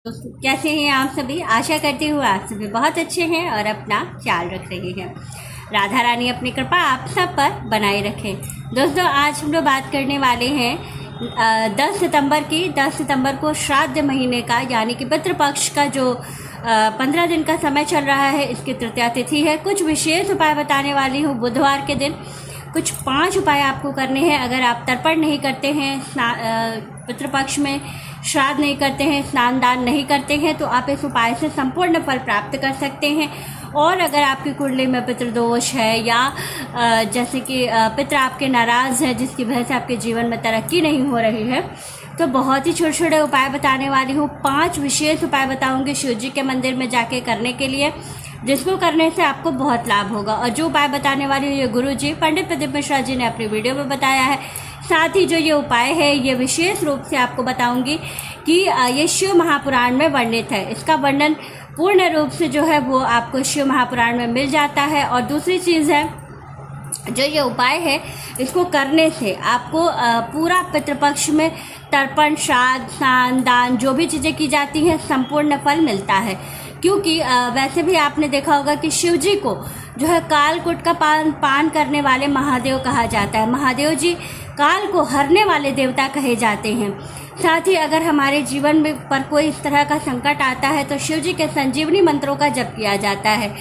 दोस्तों कैसे हैं आप सभी। आशा करती हूँ आप सभी बहुत अच्छे हैं और अपना ख्याल रख रहे हैं। राधा रानी अपनी कृपा आप सब पर बनाए रखें। दोस्तों आज हम लोग बात करने वाले हैं 10 सितंबर की। 10 सितंबर को श्राद्ध महीने का यानी कि पितृपक्ष का जो 15 दिन का समय चल रहा है, इसकी तृतीया तिथि है। कुछ विशेष उपाय बताने वाली हूँ। बुधवार के दिन कुछ 5 उपाय आपको करने हैं। अगर आप तर्पण नहीं करते हैं, पितृपक्ष में श्राद्ध नहीं करते हैं, स्नान दान नहीं करते हैं, तो आप इस उपाय से संपूर्ण फल प्राप्त कर सकते हैं। और अगर आपकी कुंडली में पितृदोष है या जैसे कि पितृ आपके नाराज़ है, जिसकी वजह से आपके जीवन में तरक्की नहीं हो रही है, तो बहुत ही छोटे छोटे उपाय बताने वाली हूँ। 5 विशेष उपाय बताऊँगी शिव जी के मंदिर में जाके करने के लिए, जिसको करने से आपको बहुत लाभ होगा। और जो उपाय बताने वाली हूँ ये गुरु जी पंडित प्रदीप मिश्रा जी ने अपनी वीडियो में बताया है। साथ ही जो ये उपाय है ये विशेष रूप से आपको बताऊंगी कि ये शिव महापुराण में वर्णित है। इसका वर्णन पूर्ण रूप से जो है वो आपको शिव महापुराण में मिल जाता है। और दूसरी चीज़ है, जो ये उपाय है इसको करने से आपको पूरा पितृपक्ष में तर्पण, श्राद्ध, स्नान दान जो भी चीज़ें की जाती हैं संपूर्ण फल मिलता है। क्योंकि वैसे भी आपने देखा होगा कि शिव जी को जो है कालकूट का पान करने वाले महादेव कहा जाता है। महादेव जी काल को हरने वाले देवता कहे जाते हैं। साथ ही अगर हमारे जीवन में पर कोई इस तरह का संकट आता है तो शिव जी के संजीवनी मंत्रों का जप किया जाता है।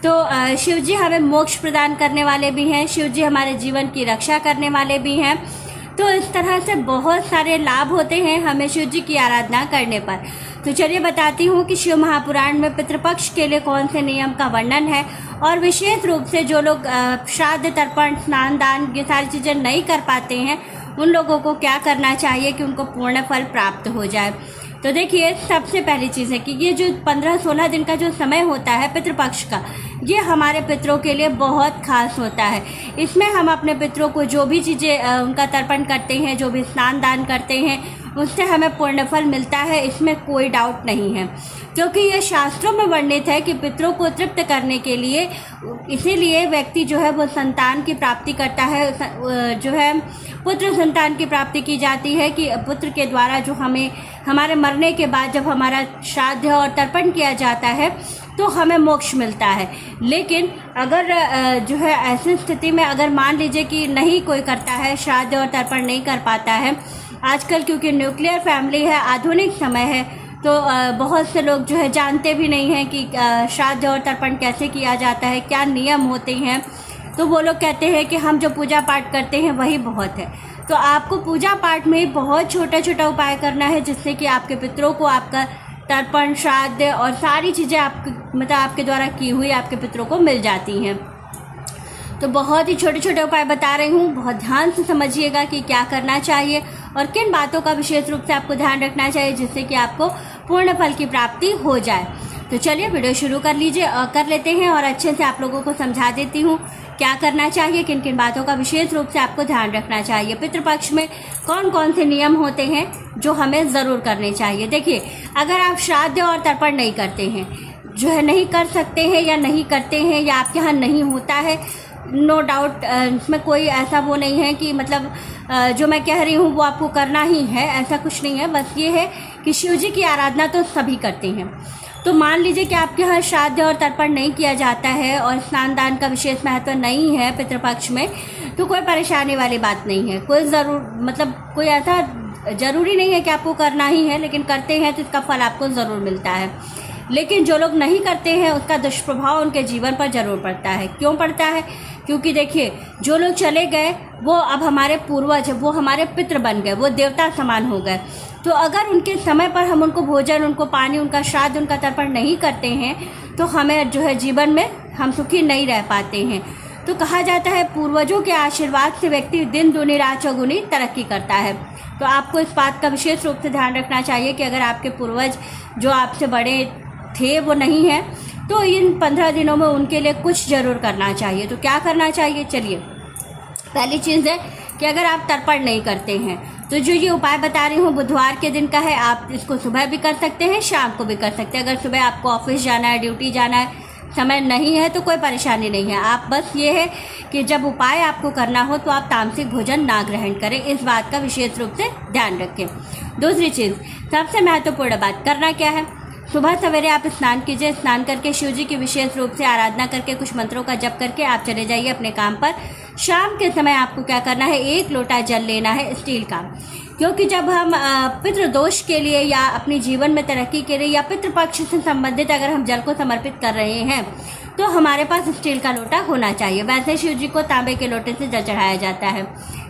तो शिव जी हमें मोक्ष प्रदान करने वाले भी हैं, शिव जी हमारे जीवन की रक्षा करने वाले भी हैं। तो इस तरह से बहुत सारे लाभ होते हैं हमें शिव जी की आराधना करने पर। तो चलिए बताती हूँ कि शिव महापुराण में पितृपक्ष के लिए कौन से नियम का वर्णन है। और विशेष रूप से जो लोग श्राद्ध, तर्पण, स्नान दान ये सारी चीज़ें नहीं कर पाते हैं, उन लोगों को क्या करना चाहिए कि उनको पूर्ण फल प्राप्त हो जाए। तो देखिए, सबसे पहली चीज़ है कि ये जो 15-16 दिन का जो समय होता है पितृपक्ष का, ये हमारे पितरों के लिए बहुत खास होता है। इसमें हम अपने पितरों को जो भी चीज़ें उनका तर्पण करते हैं, जो भी स्नान दान करते हैं, उससे हमें पूर्ण फल मिलता है, इसमें कोई डाउट नहीं है। क्योंकि ये शास्त्रों में वर्णित है कि पितरों को तृप्त करने के लिए इसीलिए व्यक्ति जो है वो संतान की प्राप्ति करता है, जो है पुत्र संतान की प्राप्ति की जाती है कि पुत्र के द्वारा जो हमें हमारे मरने के बाद जब हमारा श्राद्ध और तर्पण किया जाता है तो हमें मोक्ष मिलता है। लेकिन अगर जो है ऐसी स्थिति में अगर मान लीजिए कि नहीं कोई करता है, श्राद्ध और तर्पण नहीं कर पाता है, आजकल क्योंकि न्यूक्लियर फैमिली है, आधुनिक समय है, तो बहुत से लोग जो है जानते भी नहीं हैं कि श्राद्ध और तर्पण कैसे किया जाता है, क्या नियम होते हैं। तो वो लोग कहते हैं कि हम जो पूजा पाठ करते हैं वही बहुत है। तो आपको पूजा पाठ में बहुत छोटा छोटा उपाय करना है, जिससे कि आपके पितरों को आपका तर्पण, श्राद्ध और सारी चीज़ें आपके द्वारा की हुई आपके पितरों को मिल जाती हैं। तो बहुत ही छोटे छोटे उपाय बता रही हूँ, बहुत ध्यान से समझिएगा कि क्या करना चाहिए और किन बातों का विशेष रूप से आपको ध्यान रखना चाहिए, जिससे कि आपको पूर्ण फल की प्राप्ति हो जाए। तो चलिए वीडियो शुरू कर लेते हैं और अच्छे से आप लोगों को समझा देती हूँ क्या करना चाहिए, किन किन बातों का विशेष रूप से आपको ध्यान रखना चाहिए। पितृपक्ष में कौन कौन से नियम होते हैं जो हमें ज़रूर करने चाहिए। देखिए, अगर आप श्राद्ध और तर्पण नहीं करते हैं, जो है नहीं कर सकते हैं या नहीं करते हैं या आपके यहाँ नहीं होता है, नो डाउट इसमें कोई ऐसा वो नहीं है कि मतलब जो मैं कह रही हूँ वो आपको करना ही है, ऐसा कुछ नहीं है। बस ये है कि शिव जी की आराधना तो सभी करते हैं। तो मान लीजिए कि आपके यहाँ श्राद्ध और तर्पण नहीं किया जाता है और स्नान दान का विशेष महत्व नहीं है पितृपक्ष में, तो कोई परेशानी वाली बात नहीं है। कोई ऐसा ज़रूरी नहीं है कि आपको करना ही है, लेकिन करते हैं तो इसका फल आपको ज़रूर मिलता है। लेकिन जो लोग नहीं करते हैं उसका दुष्प्रभाव उनके जीवन पर जरूर पड़ता है। क्यों पड़ता है? क्योंकि देखिए, जो लोग चले गए वो अब हमारे पूर्वज है, वो हमारे पितृ बन गए, वो देवता समान हो गए। तो अगर उनके समय पर हम उनको भोजन, उनको पानी, उनका श्राद्ध, उनका तर्पण नहीं करते हैं तो हमें जो है जीवन में हम सुखी नहीं रह पाते हैं। तो कहा जाता है पूर्वजों के आशीर्वाद से व्यक्ति दिन दूनी रात चौगुनी तरक्की करता है। तो आपको इस बात का विशेष रूप से ध्यान रखना चाहिए कि अगर आपके पूर्वज जो आपसे बड़े थे वो नहीं है तो इन 15 दिनों में उनके लिए कुछ जरूर करना चाहिए। तो क्या करना चाहिए, चलिए। पहली चीज़ है कि अगर आप तर्पण नहीं करते हैं तो जो ये उपाय बता रही हूँ बुधवार के दिन का है। आप इसको सुबह भी कर सकते हैं, शाम को भी कर सकते हैं। अगर सुबह आपको ऑफिस जाना है, ड्यूटी जाना है, समय नहीं है तो कोई परेशानी नहीं है। आप बस ये है कि जब उपाय आपको करना हो तो आप तामसिक भोजन ना ग्रहण करें, इस बात का विशेष रूप से ध्यान रखें। दूसरी चीज़, सबसे महत्वपूर्ण बात करना क्या है, सुबह सवेरे आप स्नान कीजिए। स्नान करके शिव जी की विशेष रूप से आराधना करके कुछ मंत्रों का जप करके आप चले जाइए अपने काम पर। शाम के समय आपको क्या करना है, 1 लोटा जल लेना है स्टील का, क्योंकि जब हम पितृदोष के लिए या अपने जीवन में तरक्की के लिए या पितृपक्ष से संबंधित अगर हम जल को समर्पित कर रहे हैं तो हमारे पास स्टील का लोटा होना चाहिए। वैसे शिव जी को तांबे के लोटे से जल चढ़ाया जाता है,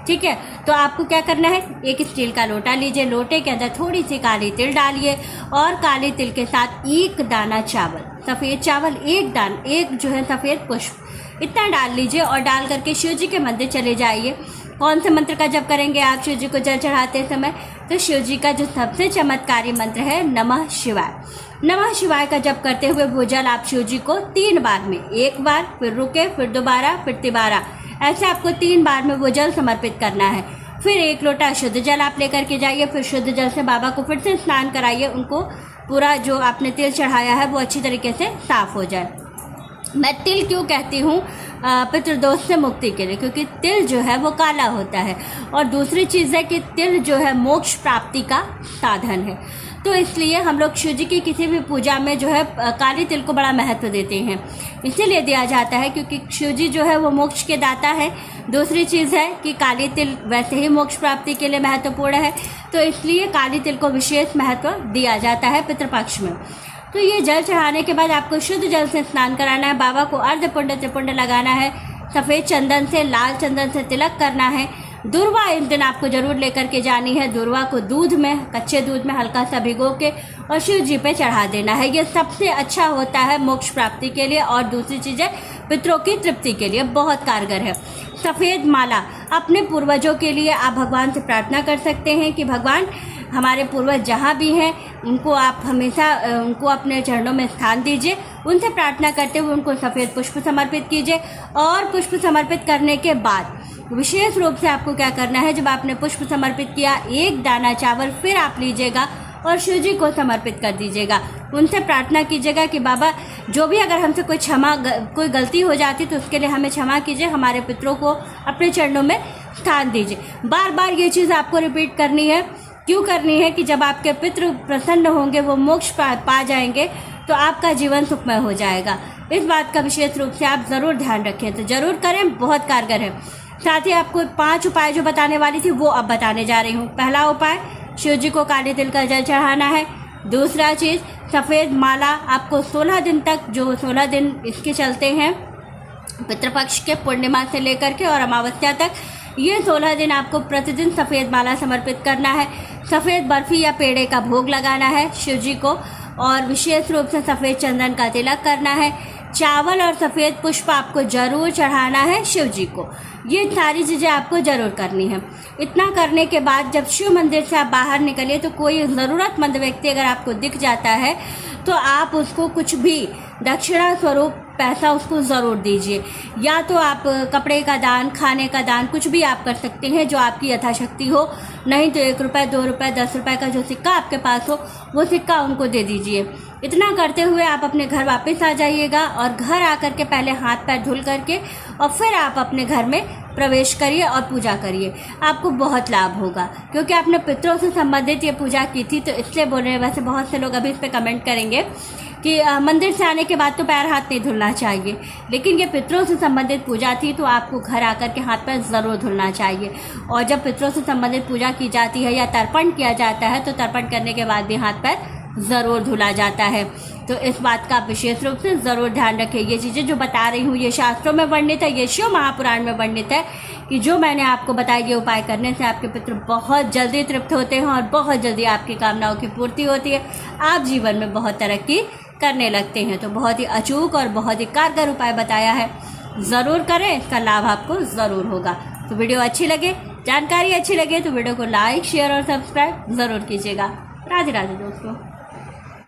ठीक है। तो आपको क्या करना है, एक स्टील का लोटा लीजिए, लोटे के अंदर थोड़ी सी काली तिल डालिए और काले तिल के साथ 1 दाना चावल, सफ़ेद चावल 1 दाना, 1 जो है सफ़ेद पुष्प, इतना डाल लीजिए और डाल करके शिव जी के मंदिर चले जाइए। कौन से मंत्र का जप करेंगे आप शिव जी को जल चढ़ाते समय, तो शिव जी का जो सबसे चमत्कारी मंत्र है नमः शिवाय। नमः शिवाय का जप करते हुए वो जल आप शिव जी को 3 बार में, 1 बार फिर रुके फिर दोबारा फिर तिबारा, ऐसे आपको 3 बार में वो जल समर्पित करना है। फिर 1 लोटा शुद्ध जल आप लेकर के जाइए, फिर शुद्ध जल से बाबा को फिर से स्नान कराइए, उनको पूरा जो आपने तिल चढ़ाया है वो अच्छी तरीके से साफ हो जाए। मैं तिल क्यों कहती हूँ पितृदोष से मुक्ति के लिए, क्योंकि तिल जो है वो काला होता है और दूसरी चीज़ है कि तिल जो है मोक्ष प्राप्ति का साधन है। तो इसलिए हम लोग शिव जी की किसी भी पूजा में जो है काली तिल को बड़ा महत्व देते हैं, इसीलिए दिया जाता है क्योंकि शिव जी जो है वो मोक्ष के दाता है। दूसरी चीज़ है कि काली तिल वैसे ही मोक्ष प्राप्ति के लिए महत्वपूर्ण है, तो इसलिए काली तिल को विशेष महत्व दिया जाता है पितृपक्ष में। तो ये जल चढ़ाने के बाद आपको शुद्ध जल से स्नान कराना है, बाबा को अर्धपुंड त्रिपुंड लगाना है, सफ़ेद चंदन से लाल चंदन से तिलक करना है। दूर्वा इस दिन आपको जरूर लेकर के जानी है, दूर्वा को दूध में, कच्चे दूध में हल्का सा भिगो के और शिव जी पे चढ़ा देना है। ये सबसे अच्छा होता है मोक्ष प्राप्ति के लिए और दूसरी चीज़ है पितरों की तृप्ति के लिए बहुत कारगर है। सफ़ेद माला अपने पूर्वजों के लिए आप भगवान से प्रार्थना कर सकते हैं कि भगवान हमारे पूर्वज जहाँ भी हैं उनको आप हमेशा उनको अपने चरणों में स्थान दीजिए। उनसे प्रार्थना करते हुए उनको सफ़ेद पुष्प समर्पित कीजिए और पुष्प समर्पित करने के बाद विशेष रूप से आपको क्या करना है, जब आपने पुष्प समर्पित किया 1 दाना चावल फिर आप लीजिएगा और शिव जी को समर्पित कर दीजिएगा। उनसे प्रार्थना कीजिएगा कि बाबा जो भी अगर हमसे कोई गलती हो जाती तो उसके लिए हमें क्षमा कीजिए, हमारे पितरों को अपने चरणों में स्थान दीजिए। बार बार ये चीज़ आपको रिपीट करनी है। क्यों करनी है कि जब आपके पितृ प्रसन्न होंगे, वो मोक्ष पा जाएंगे तो आपका जीवन सुखमय हो जाएगा। इस बात का विशेष रूप से आप ज़रूर ध्यान रखें, तो ज़रूर करें, बहुत कारगर है। साथ ही आपको 5 उपाय जो बताने वाली थी वो अब बताने जा रही हूँ। पहला उपाय, शिव जी को काले तिल का जल चढ़ाना है। दूसरा चीज़, सफ़ेद माला आपको 16 दिन तक, जो 16 दिन इसके चलते हैं पितृपक्ष के, पूर्णिमा से लेकर के और अमावस्या तक, ये 16 दिन आपको प्रतिदिन सफ़ेद माला समर्पित करना है। सफ़ेद बर्फ़ी या पेड़े का भोग लगाना है शिव जी को और विशेष रूप से सफ़ेद चंदन का तिलक करना है। चावल और सफ़ेद पुष्प आपको ज़रूर चढ़ाना है शिव जी को। ये सारी चीज़ें आपको ज़रूर करनी है। इतना करने के बाद जब शिव मंदिर से आप बाहर निकलिए तो कोई ज़रूरतमंद व्यक्ति अगर आपको दिख जाता है तो आप उसको कुछ भी दक्षिणा स्वरूप पैसा उसको ज़रूर दीजिए। या तो आप कपड़े का दान, खाने का दान, कुछ भी आप कर सकते हैं जो आपकी यथाशक्ति हो। नहीं तो 1 रुपये, 2 रुपये, 10 रुपये का जो सिक्का आपके पास हो वो सिक्का उनको दे दीजिए। इतना करते हुए आप अपने घर वापस आ जाइएगा और घर आकर के पहले हाथ पैर धुल करके और फिर आप अपने घर में प्रवेश करिए और पूजा करिए। आपको बहुत लाभ होगा क्योंकि आपने पितरों से संबंधित ये पूजा की थी, तो इसलिए बोल रहे हैं। वैसे बहुत से लोग अभी इस पर कमेंट करेंगे कि मंदिर से आने के बाद तो पैर हाथ नहीं धुलना चाहिए, लेकिन ये पितरों से संबंधित पूजा थी तो आपको घर आकर के हाथ पैर ज़रूर धुलना चाहिए। और जब पितरों से संबंधित पूजा की जाती है या तर्पण किया जाता है तो तर्पण करने के बाद भी हाथ पैर ज़रूर धुला जाता है। तो इस बात का विशेष रूप से ज़रूर ध्यान रखें। ये चीज़ें जो बता रही हूँ ये शास्त्रों में वर्णित है, ये शिव महापुराण में वर्णित है कि जो मैंने आपको बताया ये उपाय करने से आपके पितृ बहुत जल्दी तृप्त होते हैं और बहुत जल्दी आपकी कामनाओं की पूर्ति होती है। आप जीवन में बहुत तरक्की करने लगते हैं। तो बहुत ही अचूक और बहुत ही कारगर उपाय बताया है, ज़रूर करें, इसका लाभ आपको ज़रूर होगा। तो वीडियो अच्छी लगे, जानकारी अच्छी लगे तो वीडियो को लाइक, शेयर और सब्सक्राइब ज़रूर कीजिएगा। राधे राधे दोस्तों।